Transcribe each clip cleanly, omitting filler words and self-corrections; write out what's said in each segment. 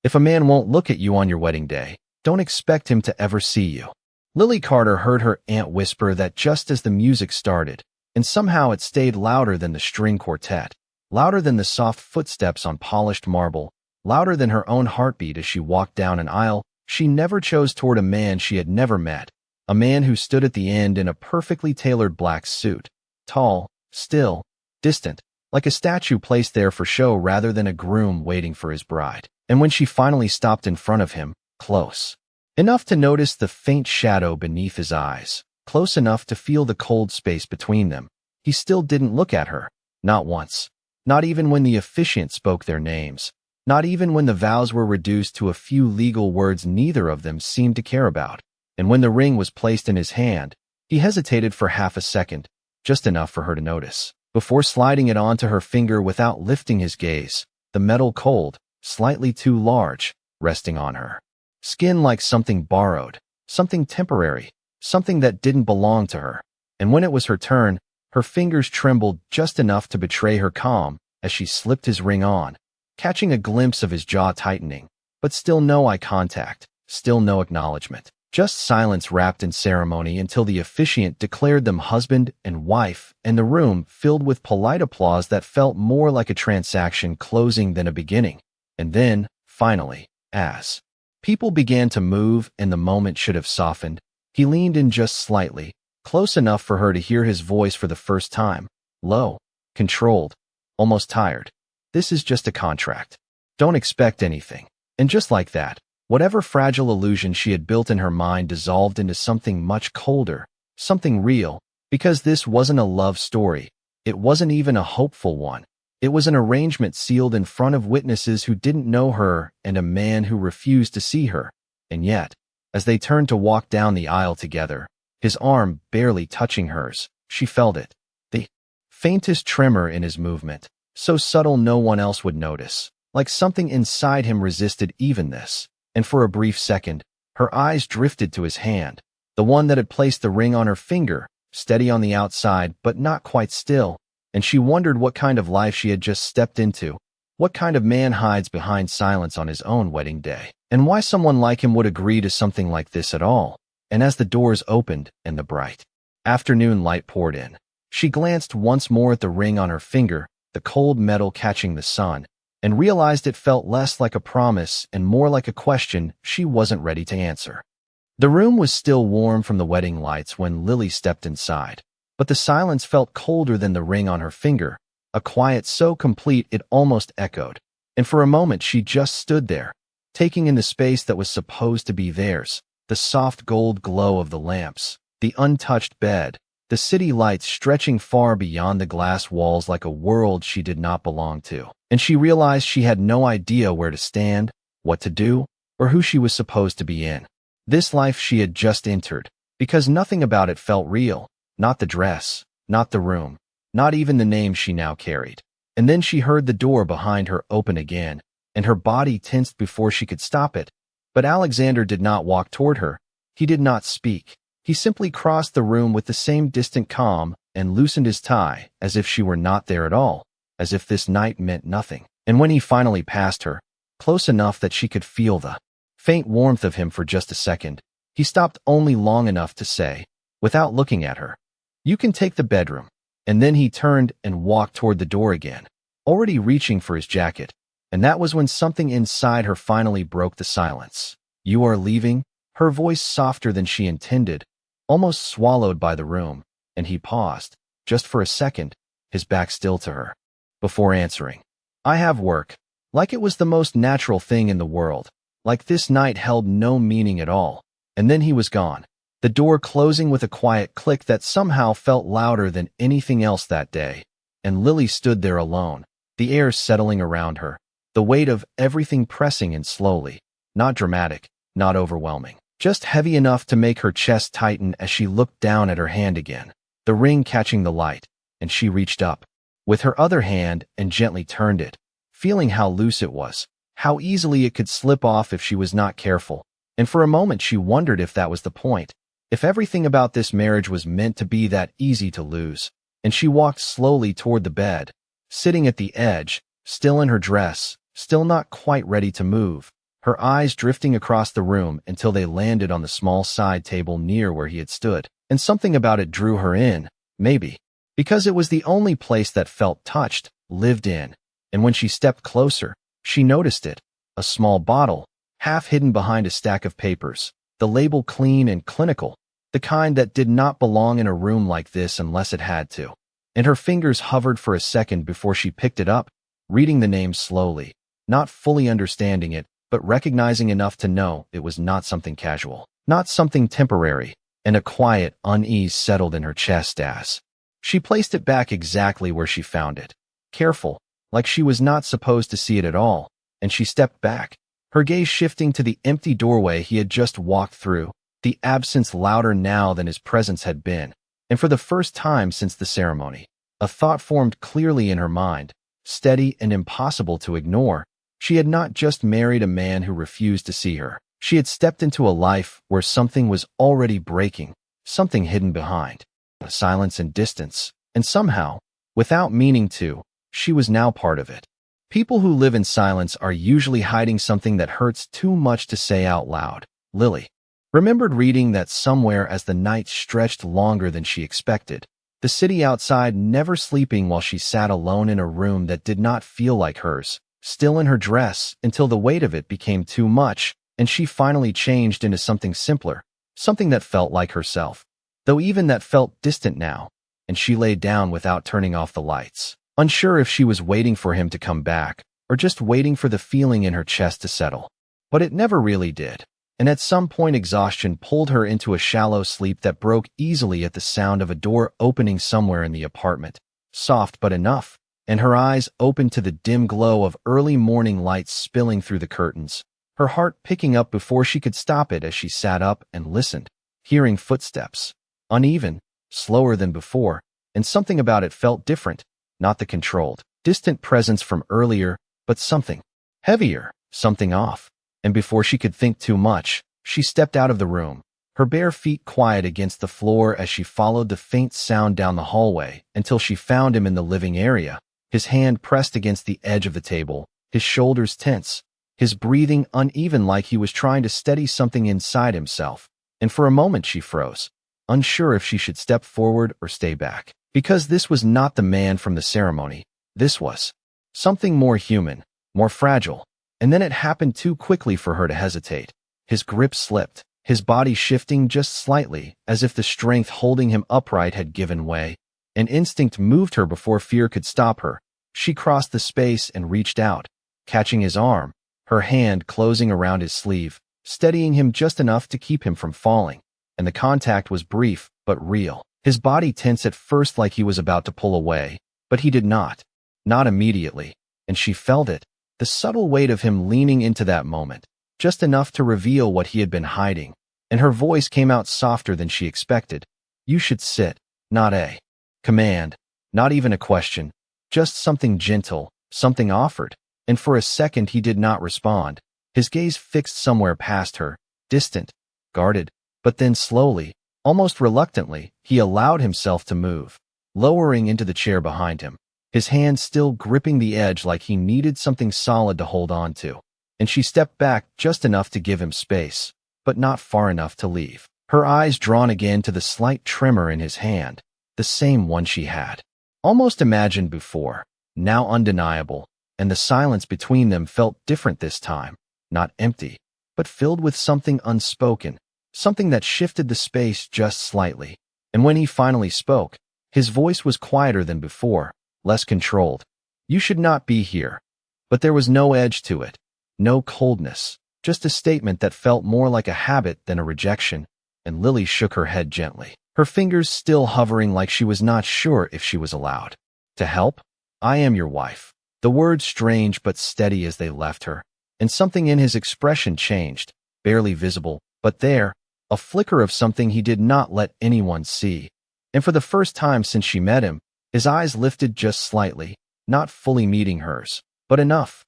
If a man won't look at you on your wedding day, don't expect him to ever see you. Lily Carter heard her aunt whisper that just as the music started, and somehow it stayed louder than the string quartet, louder than the soft footsteps on polished marble, louder than her own heartbeat as she walked down an aisle she never chose toward a man she had never met, a man who stood at the end in a perfectly tailored black suit, tall, still, distant, like a statue placed there for show rather than a groom waiting for his bride. And when she finally stopped in front of him, close enough to notice the faint shadow beneath his eyes, close enough to feel the cold space between them, he still didn't look at her, not once, not even when the officiant spoke their names, not even when the vows were reduced to a few legal words neither of them seemed to care about. And when the ring was placed in his hand, he hesitated for half a second, just enough for her to notice, before sliding it onto her finger without lifting his gaze, the metal cold, slightly too large, resting on her skin like something borrowed, something temporary, something that didn't belong to her. And when it was her turn, her fingers trembled just enough to betray her calm as she slipped his ring on, catching a glimpse of his jaw tightening, but still no eye contact, still no acknowledgement. Just silence wrapped in ceremony until the officiant declared them husband and wife, and the room filled with polite applause that felt more like a transaction closing than a beginning. And then, finally, as people began to move and the moment should have softened, he leaned in just slightly, close enough for her to hear his voice for the first time, low, controlled, almost tired. This is just a contract. Don't expect anything. And just like that, whatever fragile illusion she had built in her mind dissolved into something much colder, something real, because this wasn't a love story. It wasn't even a hopeful one. It was an arrangement sealed in front of witnesses who didn't know her and a man who refused to see her. And yet, as they turned to walk down the aisle together, his arm barely touching hers, she felt it. The faintest tremor in his movement, so subtle no one else would notice, like something inside him resisted even this. And for a brief second, her eyes drifted to his hand, the one that had placed the ring on her finger, steady on the outside but not quite still, and she wondered what kind of life she had just stepped into, what kind of man hides behind silence on his own wedding day, and why someone like him would agree to something like this at all. And as the doors opened and the bright afternoon light poured in, she glanced once more at the ring on her finger, the cold metal catching the sun, and realized it felt less like a promise and more like a question she wasn't ready to answer. The room was still warm from the wedding lights when Lily stepped inside, but the silence felt colder than the ring on her finger, a quiet so complete it almost echoed. And for a moment she just stood there, taking in the space that was supposed to be theirs, the soft gold glow of the lamps, the untouched bed, the city lights stretching far beyond the glass walls like a world she did not belong to. And she realized she had no idea where to stand, what to do, or who she was supposed to be in. This life she had just entered, because nothing about it felt real, not the dress, not the room, not even the name she now carried. And then she heard the door behind her open again, and her body tensed before she could stop it. But Alexander did not walk toward her. He did not speak. He simply crossed the room with the same distant calm and loosened his tie as if she were not there at all, as if this night meant nothing. And when he finally passed her, close enough that she could feel the faint warmth of him for just a second, he stopped only long enough to say, without looking at her, "You can take the bedroom." And then he turned and walked toward the door again, already reaching for his jacket. And that was when something inside her finally broke the silence. "You are leaving?" Her voice softer than she intended, almost swallowed by the room, and he paused, just for a second, his back still to her, before answering. "I have work." Like it was the most natural thing in the world, like this night held no meaning at all. And then he was gone, the door closing with a quiet click that somehow felt louder than anything else that day. And Lily stood there alone, the air settling around her, the weight of everything pressing in slowly, not dramatic, not overwhelming, just heavy enough to make her chest tighten as she looked down at her hand again, the ring catching the light, and she reached up with her other hand and gently turned it, feeling how loose it was, how easily it could slip off if she was not careful. And for a moment she wondered if that was the point, if everything about this marriage was meant to be that easy to lose. And she walked slowly toward the bed, sitting at the edge, still in her dress, still not quite ready to move, her eyes drifting across the room until they landed on the small side table near where he had stood. And something about it drew her in, maybe, because it was the only place that felt touched, lived in. And when she stepped closer, she noticed it, a small bottle, half hidden behind a stack of papers, the label clean and clinical, the kind that did not belong in a room like this unless it had to. And her fingers hovered for a second before she picked it up, reading the name slowly, not fully understanding it, but recognizing enough to know it was not something casual, not something temporary, and a quiet unease settled in her chest as she placed it back exactly where she found it, careful, like she was not supposed to see it at all, and she stepped back, her gaze shifting to the empty doorway he had just walked through, the absence louder now than his presence had been. And for the first time since the ceremony, a thought formed clearly in her mind, steady and impossible to ignore. She had not just married a man who refused to see her. She had stepped into a life where something was already breaking, something hidden behind silence and distance, and somehow, without meaning to, she was now part of it. People who live in silence are usually hiding something that hurts too much to say out loud. Lily remembered reading that somewhere as the night stretched longer than she expected, the city outside never sleeping while she sat alone in a room that did not feel like hers, still in her dress until the weight of it became too much, and she finally changed into something simpler, something that felt like herself, though even that felt distant now, and she lay down without turning off the lights, unsure if she was waiting for him to come back or just waiting for the feeling in her chest to settle. But it never really did, and at some point exhaustion pulled her into a shallow sleep that broke easily at the sound of a door opening somewhere in the apartment, soft but enough, and her eyes opened to the dim glow of early morning lights spilling through the curtains, her heart picking up before she could stop it as she sat up and listened, hearing footsteps, uneven, slower than before, and something about it felt different, not the controlled, distant presence from earlier, but something heavier, something off. And before she could think too much, she stepped out of the room, her bare feet quiet against the floor as she followed the faint sound down the hallway until she found him in the living area, his hand pressed against the edge of the table, his shoulders tense, his breathing uneven like he was trying to steady something inside himself. And for a moment she froze, unsure if she should step forward or stay back. Because this was not the man from the ceremony, this was something more human, more fragile. And then it happened too quickly for her to hesitate. His grip slipped, his body shifting just slightly, as if the strength holding him upright had given way. An instinct moved her before fear could stop her. She crossed the space and reached out, catching his arm, her hand closing around his sleeve, steadying him just enough to keep him from falling. And the contact was brief, but real. His body tense at first like he was about to pull away, but he did not immediately, and she felt it, the subtle weight of him leaning into that moment, just enough to reveal what he had been hiding, and her voice came out softer than she expected. You should sit, not a command, not even a question, just something gentle, something offered, and for a second he did not respond, his gaze fixed somewhere past her, distant, guarded, but then slowly, almost reluctantly, he allowed himself to move, lowering into the chair behind him, his hand still gripping the edge like he needed something solid to hold on to. And she stepped back just enough to give him space, but not far enough to leave, her eyes drawn again to the slight tremor in his hand, the same one she had almost imagined before, now undeniable, and the silence between them felt different this time, not empty, but filled with something unspoken, something that shifted the space just slightly. And when he finally spoke, his voice was quieter than before, less controlled. You should not be here. But there was no edge to it, no coldness, just a statement that felt more like a habit than a rejection, and Lily shook her head gently, her fingers still hovering like she was not sure if she was allowed to help. I am your wife. The words strange but steady as they left her, and something in his expression changed, barely visible, but there, a flicker of something he did not let anyone see. And for the first time since she met him, his eyes lifted just slightly, not fully meeting hers, but enough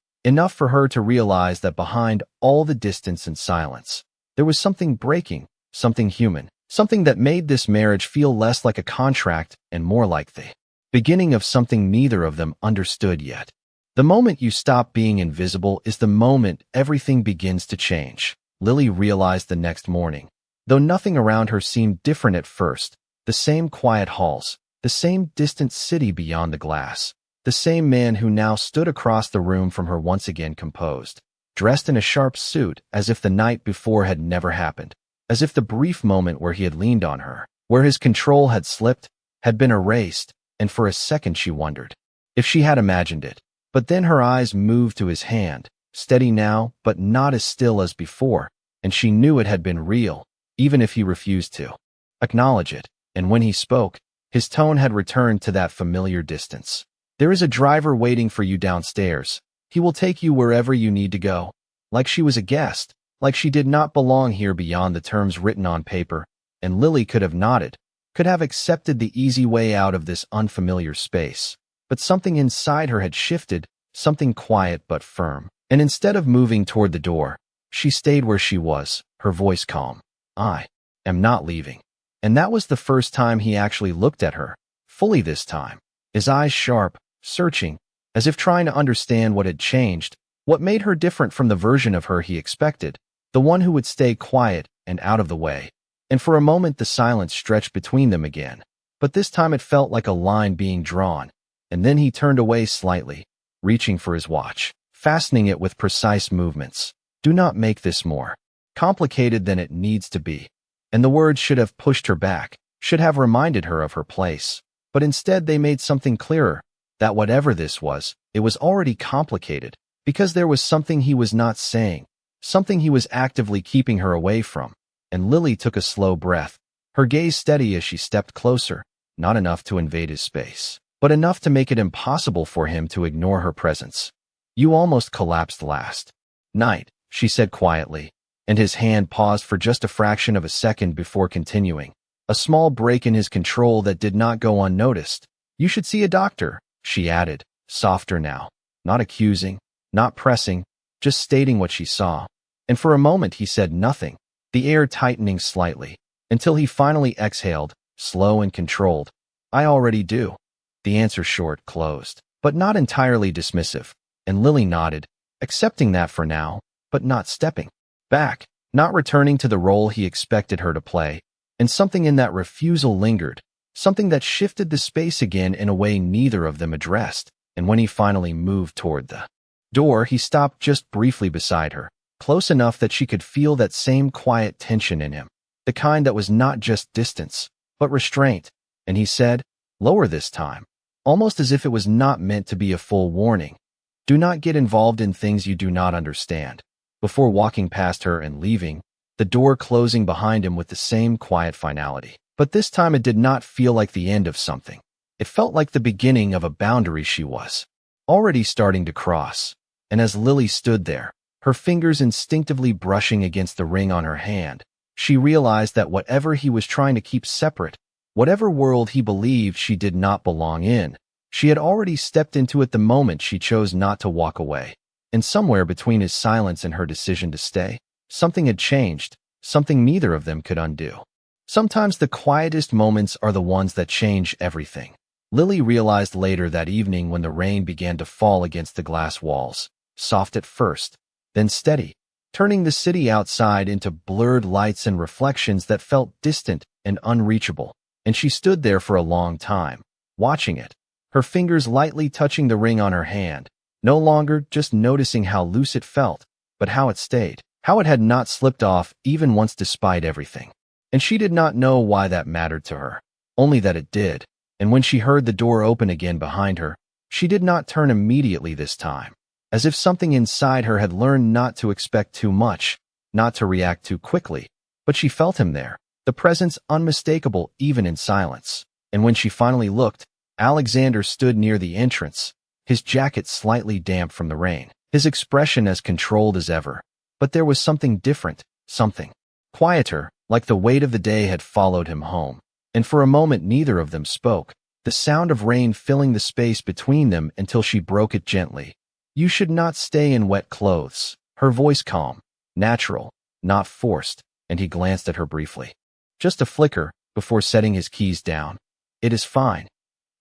for her to realize that behind all the distance and silence, there was something breaking, something human, something that made this marriage feel less like a contract and more like the beginning of something neither of them understood yet. The moment you stop being invisible is the moment everything begins to change. Lily realized the next morning. Though nothing around her seemed different at first, the same quiet halls, the same distant city beyond the glass, the same man who now stood across the room from her once again composed, dressed in a sharp suit as if the night before had never happened, as if the brief moment where he had leaned on her, where his control had slipped, had been erased, and for a second she wondered if she had imagined it. But then her eyes moved to his hand, steady now, but not as still as before, and she knew it had been real, even if he refused to acknowledge it. And when he spoke, his tone had returned to that familiar distance. "There is a driver waiting for you downstairs. He will take you wherever you need to go." Like she was a guest, like she did not belong here beyond the terms written on paper, and Lily could have nodded, could have accepted the easy way out of this unfamiliar space. But something inside her had shifted, something quiet but firm. And instead of moving toward the door, she stayed where she was, her voice calm. "I am not leaving." And that was the first time he actually looked at her, fully this time, his eyes sharp, searching, as if trying to understand what had changed, what made her different from the version of her he expected, the one who would stay quiet and out of the way. And for a moment the silence stretched between them again, but this time it felt like a line being drawn, and then he turned away slightly, reaching for his watch, fastening it with precise movements. "Do not make this more complicated than it needs to be." And the words should have pushed her back, should have reminded her of her place. But instead they made something clearer, that whatever this was, it was already complicated, because there was something he was not saying, something he was actively keeping her away from. And Lily took a slow breath, her gaze steady as she stepped closer, not enough to invade his space, but enough to make it impossible for him to ignore her presence. "You almost collapsed last night," she said quietly, and his hand paused for just a fraction of a second before continuing, a small break in his control that did not go unnoticed. "You should see a doctor," she added, softer now, not accusing, not pressing, just stating what she saw. And for a moment he said nothing, the air tightening slightly, until he finally exhaled, slow and controlled. "I already do." The answer short, closed, but not entirely dismissive, and Lily nodded, accepting that for now, but not stepping back, not returning to the role he expected her to play. And something in that refusal lingered, something that shifted the space again in a way neither of them addressed. And when he finally moved toward the door, he stopped just briefly beside her, close enough that she could feel that same quiet tension in him, the kind that was not just distance, but restraint. And he said, lower this time, almost as if it was not meant to be a full warning. "Do not get involved in things you do not understand." Before walking past her and leaving, the door closing behind him with the same quiet finality. But this time it did not feel like the end of something. It felt like the beginning of a boundary she was already starting to cross. And as Lily stood there, her fingers instinctively brushing against the ring on her hand, she realized that whatever he was trying to keep separate, whatever world he believed she did not belong in, she had already stepped into it the moment she chose not to walk away. And somewhere between his silence and her decision to stay, something had changed, something neither of them could undo. Sometimes the quietest moments are the ones that change everything. Lily realized later that evening when the rain began to fall against the glass walls, soft at first, then steady, turning the city outside into blurred lights and reflections that felt distant and unreachable. And she stood there for a long time, watching it, her fingers lightly touching the ring on her hand, no longer just noticing how loose it felt, but how it stayed, how it had not slipped off even once despite everything. And she did not know why that mattered to her, only that it did. And when she heard the door open again behind her, she did not turn immediately this time, as if something inside her had learned not to expect too much, not to react too quickly. But she felt him there, the presence unmistakable even in silence. And when she finally looked, Alexander stood near the entrance, his jacket slightly damp from the rain, his expression as controlled as ever. But there was something different, something quieter, like the weight of the day had followed him home. And for a moment neither of them spoke, the sound of rain filling the space between them until she broke it gently. "You should not stay in wet clothes." Her voice calm, natural, not forced, and he glanced at her briefly. Just a flicker, before setting his keys down. "It is fine,"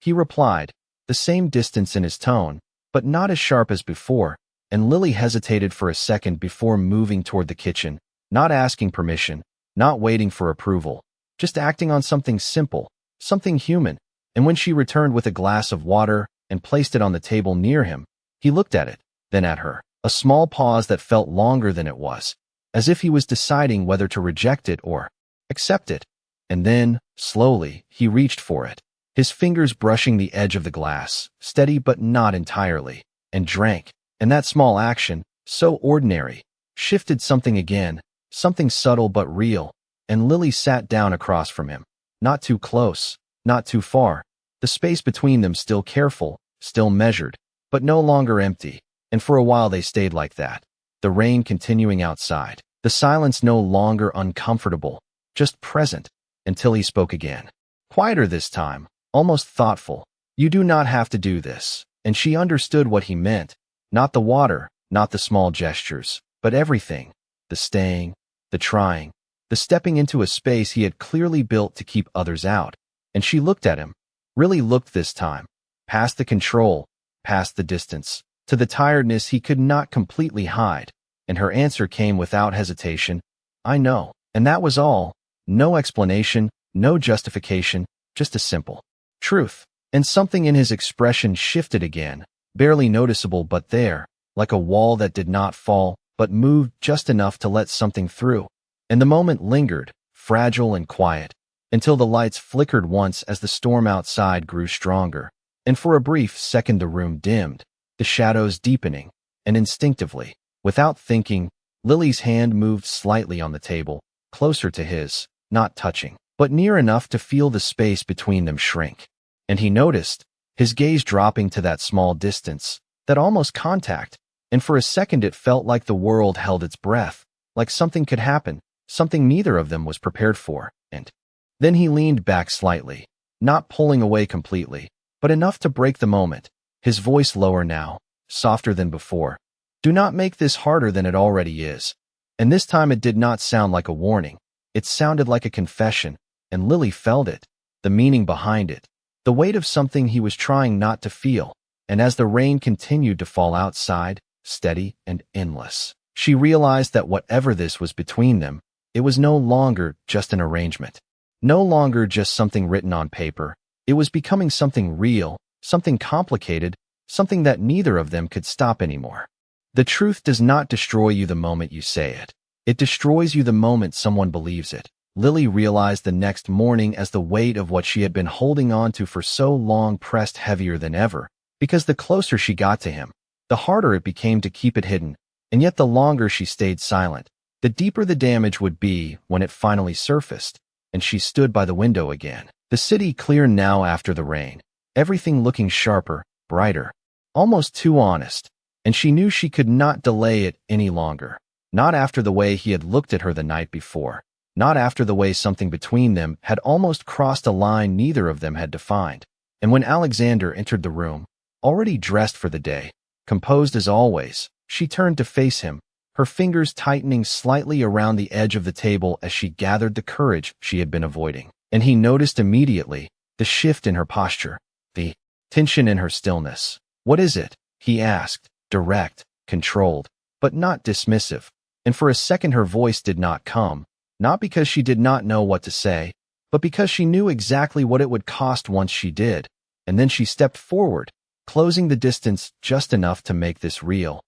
he replied, the same distance in his tone, but not as sharp as before, and Lily hesitated for a second before moving toward the kitchen, not asking permission, not waiting for approval, just acting on something simple, something human. And when she returned with a glass of water and placed it on the table near him, he looked at it, then at her. A small pause that felt longer than it was, as if he was deciding whether to reject it or accept it. And then, slowly, he reached for it, his fingers brushing the edge of the glass, steady but not entirely, and drank. And that small action, so ordinary, shifted something again, something subtle but real, and Lily sat down across from him. Not too close, not too far, the space between them still careful, still measured, but no longer empty. And for a while they stayed like that, the rain continuing outside, the silence no longer uncomfortable, just present, until he spoke again. Quieter this time, almost thoughtful. "You do not have to do this." And she understood what he meant. Not the water, not the small gestures, but everything. The staying, the trying, the stepping into a space he had clearly built to keep others out. And she looked at him, really looked this time, past the control, past the distance, to the tiredness he could not completely hide. And her answer came without hesitation, "I know." And that was all. No explanation, no justification, just a simple truth. And something in his expression shifted again, barely noticeable but there, like a wall that did not fall, but moved just enough to let something through. And the moment lingered, fragile and quiet, until the lights flickered once as the storm outside grew stronger. And for a brief second the room dimmed, the shadows deepening, and instinctively, without thinking, Lily's hand moved slightly on the table, closer to his, not touching, but near enough to feel the space between them shrink. And he noticed, his gaze dropping to that small distance, that almost contact, and for a second it felt like the world held its breath, like something could happen, something neither of them was prepared for. And then he leaned back slightly, not pulling away completely, but enough to break the moment, his voice lower now, softer than before. "Do not make this harder than it already is." And this time it did not sound like a warning. It sounded like a confession, and Lily felt it, the meaning behind it, the weight of something he was trying not to feel. And as the rain continued to fall outside, steady and endless, she realized that whatever this was between them, it was no longer just an arrangement, no longer just something written on paper. It was becoming something real, something complicated, something that neither of them could stop anymore. The truth does not destroy you the moment you say it. It destroys you the moment someone believes it. Lily realized the next morning as the weight of what she had been holding on to for so long pressed heavier than ever, because the closer she got to him, the harder it became to keep it hidden, and yet the longer she stayed silent, the deeper the damage would be when it finally surfaced. And she stood by the window again. The city clear now after the rain, everything looking sharper, brighter, almost too honest, and she knew she could not delay it any longer. Not after the way he had looked at her the night before, not after the way something between them had almost crossed a line neither of them had defined. And when Alexander entered the room, already dressed for the day, composed as always, she turned to face him, her fingers tightening slightly around the edge of the table as she gathered the courage she had been avoiding. And he noticed immediately the shift in her posture, the tension in her stillness. "What is it?" he asked, direct, controlled, but not dismissive. And for a second her voice did not come, not because she did not know what to say, but because she knew exactly what it would cost once she did. And then she stepped forward, closing the distance just enough to make this real.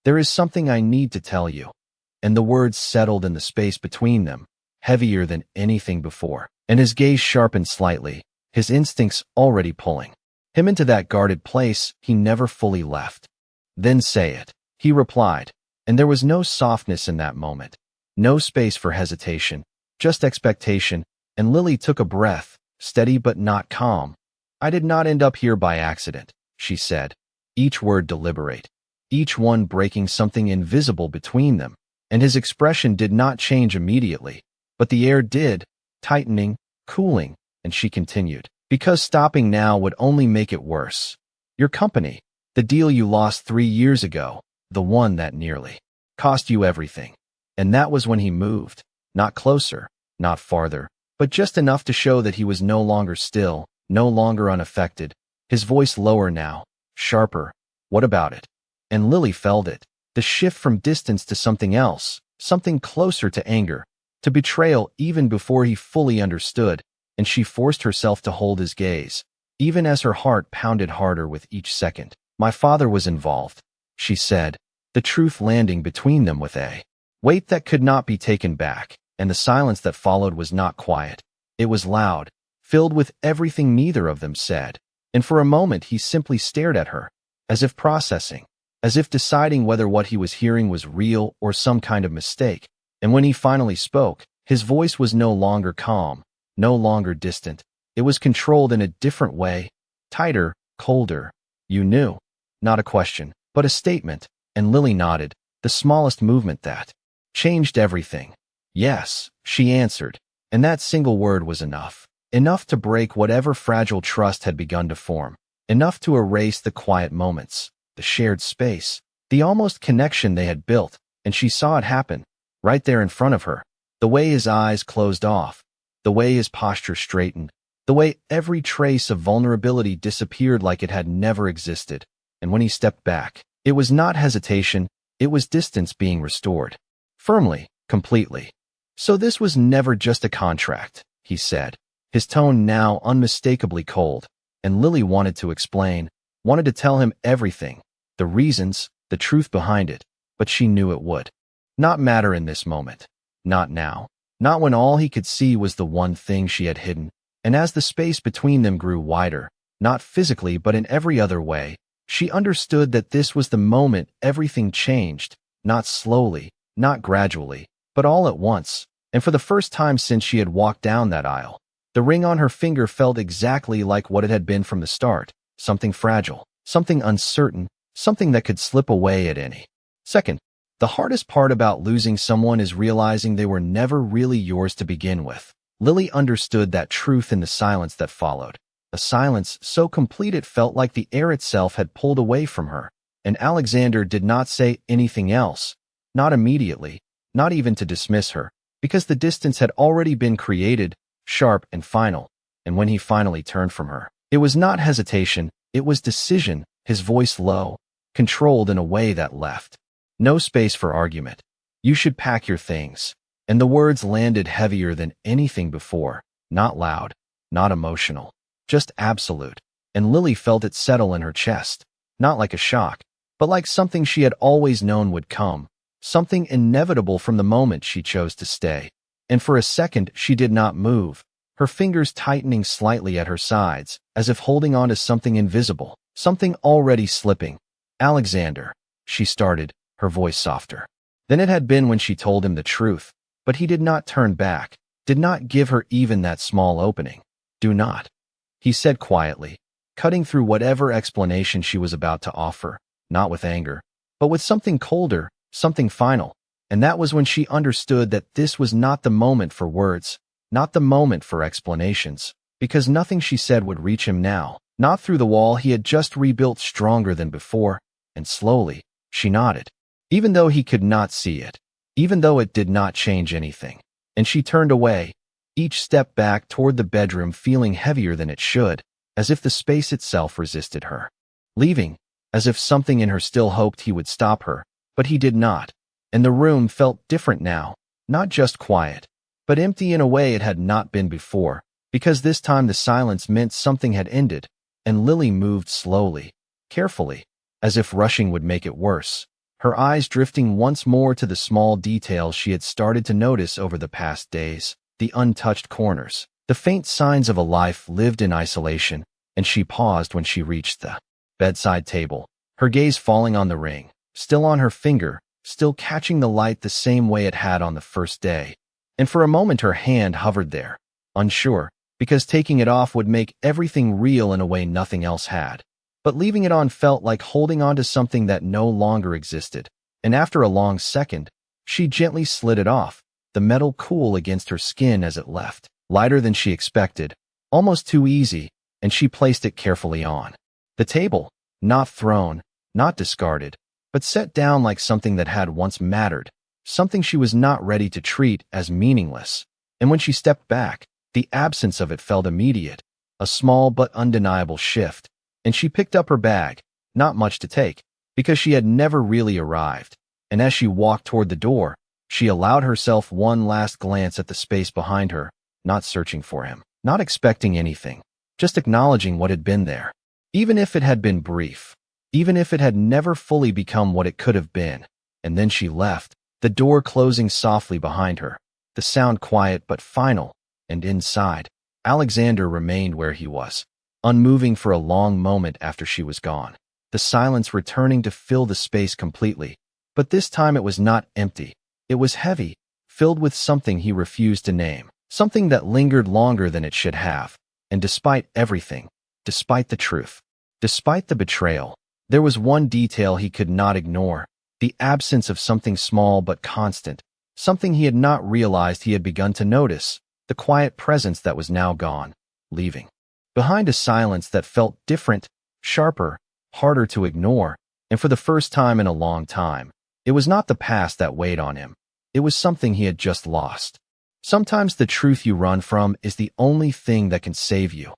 "There is something I need to tell you." And the words settled in the space between them, heavier than anything before. And his gaze sharpened slightly, his instincts already pulling him into that guarded place he never fully left. "Then say it," he replied, and there was no softness in that moment, no space for hesitation, just expectation. And Lily took a breath, steady but not calm. "I did not end up here by accident," she said, each word deliberate, each one breaking something invisible between them. And his expression did not change immediately, but the air did, tightening, cooling, and she continued, "Because stopping now would only make it worse. Your company, the deal you lost 3 years ago, the one that nearly cost you everything." And that was when he moved, not closer, not farther, but just enough to show that he was no longer still, no longer unaffected, his voice lower now, sharper, What about it? And Lily felt it. The shift from distance to something else, something closer to anger, to betrayal even before he fully understood, and she forced herself to hold his gaze, even as her heart pounded harder with each second. My father was involved, she said, the truth landing between them with a weight that could not be taken back, and the silence that followed was not quiet. It was loud, filled with everything neither of them said, and for a moment he simply stared at her, as if processing, as if deciding whether what he was hearing was real or some kind of mistake. And when he finally spoke, his voice was no longer calm, no longer distant. It was controlled in a different way, tighter, colder. You knew. Not a question, but a statement, and Lily nodded, the smallest movement that changed everything. Yes, she answered, and that single word was enough. Enough to break whatever fragile trust had begun to form. Enough to erase the quiet moments, the shared space, the almost connection they had built, and she saw it happen, right there in front of her. The way his eyes closed off, the way his posture straightened, the way every trace of vulnerability disappeared like it had never existed. And when he stepped back, it was not hesitation, it was distance being restored. Firmly, completely. So this was never just a contract, he said, his tone now unmistakably cold, and Lily wanted to explain, wanted to tell him everything, the reasons, the truth behind it, but she knew it would not matter in this moment. Not now. Not when all he could see was the one thing she had hidden. And as the space between them grew wider, not physically but in every other way, she understood that this was the moment everything changed, not slowly, not gradually, but all at once. And for the first time since she had walked down that aisle, the ring on her finger felt exactly like what it had been from the start, something fragile, something uncertain, something that could slip away at any second. The hardest part about losing someone is realizing they were never really yours to begin with. Lily understood that truth in the silence that followed, a silence so complete it felt like the air itself had pulled away from her, and Alexander did not say anything else, not immediately, not even to dismiss her, because the distance had already been created, sharp and final, and when he finally turned from her, it was not hesitation, it was decision, his voice low, controlled in a way that left no space for argument. You should pack your things. And the words landed heavier than anything before, not loud, not emotional, just absolute. And Lily felt it settle in her chest, not like a shock, but like something she had always known would come, something inevitable from the moment she chose to stay. And for a second she did not move, her fingers tightening slightly at her sides, as if holding on to something invisible, something already slipping. Alexander, she started, her voice softer than it had been when she told him the truth, but he did not turn back, did not give her even that small opening. Do not, he said quietly, cutting through whatever explanation she was about to offer, not with anger, but with something colder, something final. And that was when she understood that this was not the moment for words, not the moment for explanations, because nothing she said would reach him now, not through the wall he had just rebuilt stronger than before. And slowly, she nodded, even though he could not see it, even though it did not change anything. And she turned away, each step back toward the bedroom feeling heavier than it should, as if the space itself resisted her. Leaving, as if something in her still hoped he would stop her, but he did not. And the room felt different now, not just quiet, but empty in a way it had not been before, because this time the silence meant something had ended, and Lily moved slowly, carefully, as if rushing would make it worse, her eyes drifting once more to the small details she had started to notice over the past days, the untouched corners, the faint signs of a life lived in isolation, and she paused when she reached the bedside table, her gaze falling on the ring, still on her finger, still catching the light the same way it had on the first day. And for a moment her hand hovered there, unsure, because taking it off would make everything real in a way nothing else had. But leaving it on felt like holding on to something that no longer existed, and after a long second, she gently slid it off, the metal cool against her skin as it left, lighter than she expected, almost too easy, and she placed it carefully on the table, not thrown, not discarded, but set down like something that had once mattered, something she was not ready to treat as meaningless. And when she stepped back, the absence of it felt immediate, a small but undeniable shift, and she picked up her bag, not much to take, because she had never really arrived. And as she walked toward the door, she allowed herself one last glance at the space behind her, not searching for him, not expecting anything, just acknowledging what had been there. Even if it had been brief, even if it had never fully become what it could have been. And then she left, the door closing softly behind her, the sound quiet but final, and inside, Alexander remained where he was, unmoving for a long moment after she was gone, the silence returning to fill the space completely. But this time it was not empty. It was heavy, filled with something he refused to name, something that lingered longer than it should have. And despite everything, despite the truth, despite the betrayal, there was one detail he could not ignore, the absence of something small but constant, something he had not realized he had begun to notice, the quiet presence that was now gone, leaving behind a silence that felt different, sharper, harder to ignore. And for the first time in a long time, it was not the past that weighed on him. It was something he had just lost. Sometimes the truth you run from is the only thing that can save you,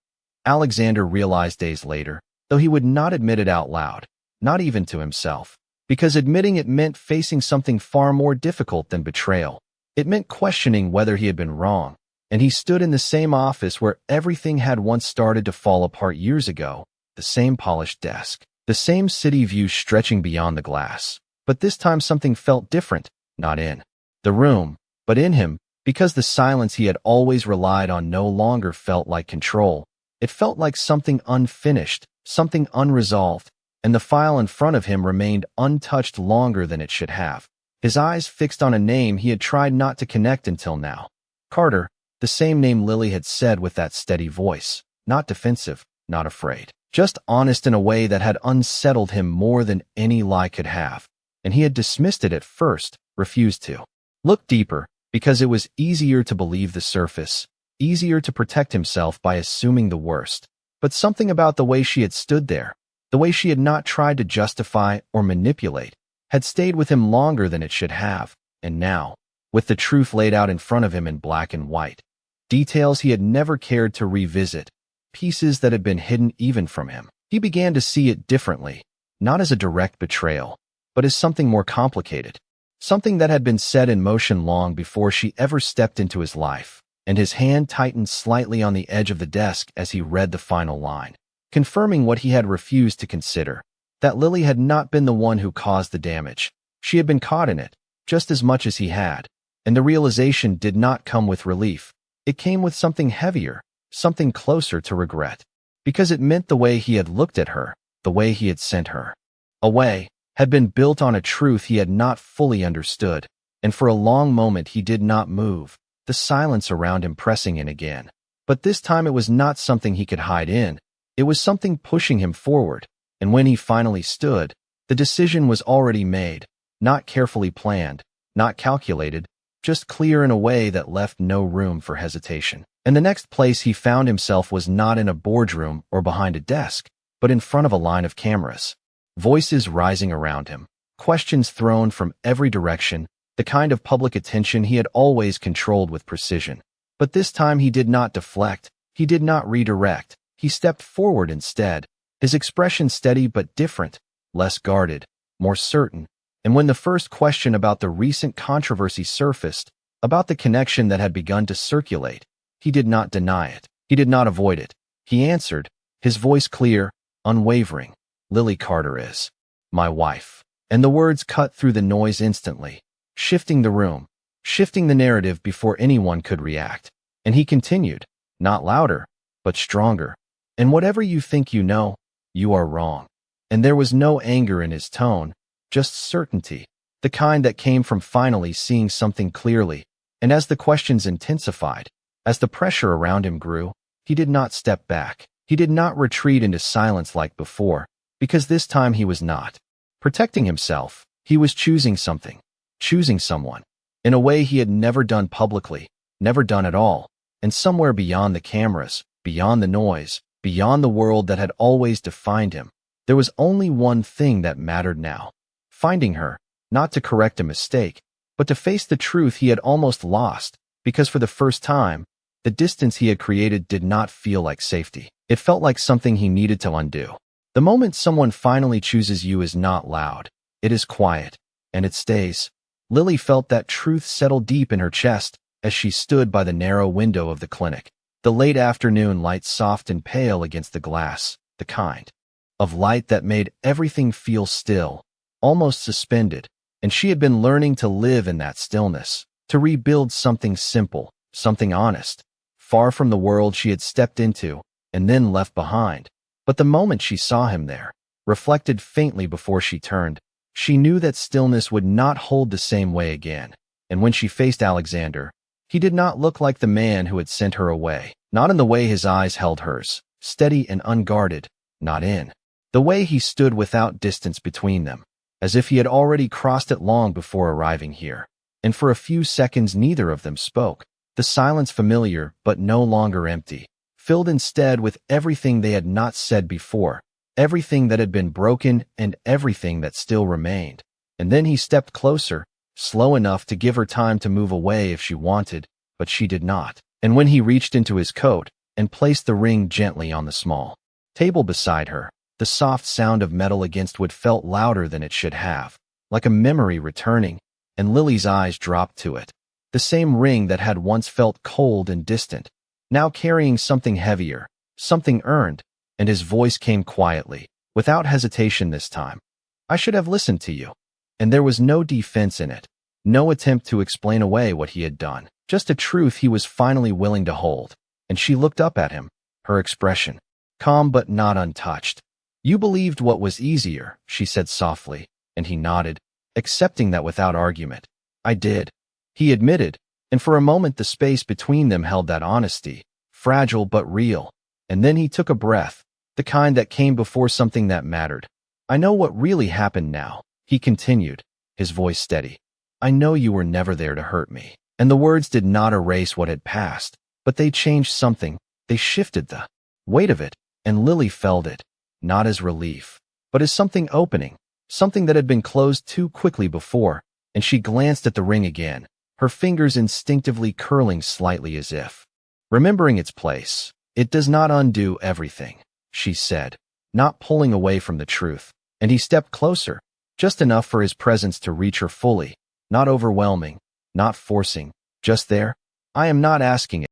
Alexander realized days later, though he would not admit it out loud, not even to himself, because admitting it meant facing something far more difficult than betrayal. It meant questioning whether he had been wrong, and he stood in the same office where everything had once started to fall apart years ago, the same polished desk, the same city view stretching beyond the glass. But this time something felt different, not in the room, but in him, because the silence he had always relied on no longer felt like control. It felt like something unfinished, something unresolved, and the file in front of him remained untouched longer than it should have, his eyes fixed on a name he had tried not to connect until now. Carter, the same name Lily had said with that steady voice, not defensive, not afraid, just honest in a way that had unsettled him more than any lie could have. And he had dismissed it at first, refused to look deeper, because it was easier to believe the surface, easier to protect himself by assuming the worst. But something about the way she had stood there, the way she had not tried to justify or manipulate, had stayed with him longer than it should have. And now, with the truth laid out in front of him in black and white, details he had never cared to revisit, pieces that had been hidden even from him, he began to see it differently, not as a direct betrayal, but as something more complicated, something that had been set in motion long before she ever stepped into his life. And his hand tightened slightly on the edge of the desk as he read the final line, confirming what he had refused to consider, that Lily had not been the one who caused the damage. She had been caught in it, just as much as he had. And the realization did not come with relief. It came with something heavier, something closer to regret, because it meant the way he had looked at her, the way he had sent her away, had been built on a truth he had not fully understood. And for a long moment he did not move, the silence around him pressing in again. But this time it was not something he could hide in. It was something pushing him forward. And when he finally stood, the decision was already made, not carefully planned, not calculated, just clear in a way that left no room for hesitation. And the next place he found himself was not in a boardroom or behind a desk, but in front of a line of cameras. Voices rising around him, questions thrown from every direction, the kind of public attention he had always controlled with precision. But this time he did not deflect, he did not redirect, he stepped forward instead, his expression steady but different, less guarded, more certain. And when the first question about the recent controversy surfaced, about the connection that had begun to circulate, he did not deny it, he did not avoid it. He answered, his voice clear, unwavering. Lily Carter is my wife. And the words cut through the noise instantly, shifting the room, shifting the narrative before anyone could react. And he continued, not louder, but stronger. And whatever you think you know, you are wrong. And there was no anger in his tone, just certainty, the kind that came from finally seeing something clearly. And as the questions intensified, as the pressure around him grew, he did not step back. He did not retreat into silence like before, because this time he was not protecting himself. He was choosing something, choosing someone, in a way he had never done publicly, never done at all. And somewhere beyond the cameras, beyond the noise, beyond the world that had always defined him, there was only one thing that mattered now. Finding her, not to correct a mistake, but to face the truth he had almost lost, because for the first time, the distance he had created did not feel like safety. It felt like something he needed to undo. The moment someone finally chooses you is not loud. It is quiet, and it stays. Lily felt that truth settle deep in her chest as she stood by the narrow window of the clinic. The late afternoon light soft and pale against the glass, the kind of light that made everything feel still, almost suspended, and she had been learning to live in that stillness, to rebuild something simple, something honest, far from the world she had stepped into and then left behind. But the moment she saw him there, reflected faintly before she turned, she knew that stillness would not hold the same way again. And when she faced Alexander, he did not look like the man who had sent her away, not in the way his eyes held hers, steady and unguarded, not in the way he stood without distance between them, as if he had already crossed it long before arriving here. And for a few seconds neither of them spoke, the silence familiar but no longer empty, filled instead with everything they had not said before, everything that had been broken and everything that still remained. And then he stepped closer, slow enough to give her time to move away if she wanted, but she did not. And when he reached into his coat and placed the ring gently on the small table beside her, the soft sound of metal against wood felt louder than it should have, like a memory returning, and Lily's eyes dropped to it. The same ring that had once felt cold and distant, now carrying something heavier, something earned, and his voice came quietly, without hesitation this time. "I should have listened to you." And there was no defense in it, no attempt to explain away what he had done, just a truth he was finally willing to hold. And she looked up at him, her expression calm but not untouched. "You believed what was easier," she said softly, and he nodded, accepting that without argument. "I did," he admitted, and for a moment the space between them held that honesty, fragile but real. And then he took a breath, the kind that came before something that mattered. "I know what really happened now," he continued, his voice steady. "I know you were never there to hurt me." And the words did not erase what had passed, but they changed something. They shifted the weight of it, and Lily felt it, not as relief, but as something opening, something that had been closed too quickly before. And she glanced at the ring again, her fingers instinctively curling slightly as if remembering its place. "It does not undo everything," she said, not pulling away from the truth. And he stepped closer, just enough for his presence to reach her fully, not overwhelming, not forcing, just there. "I am not asking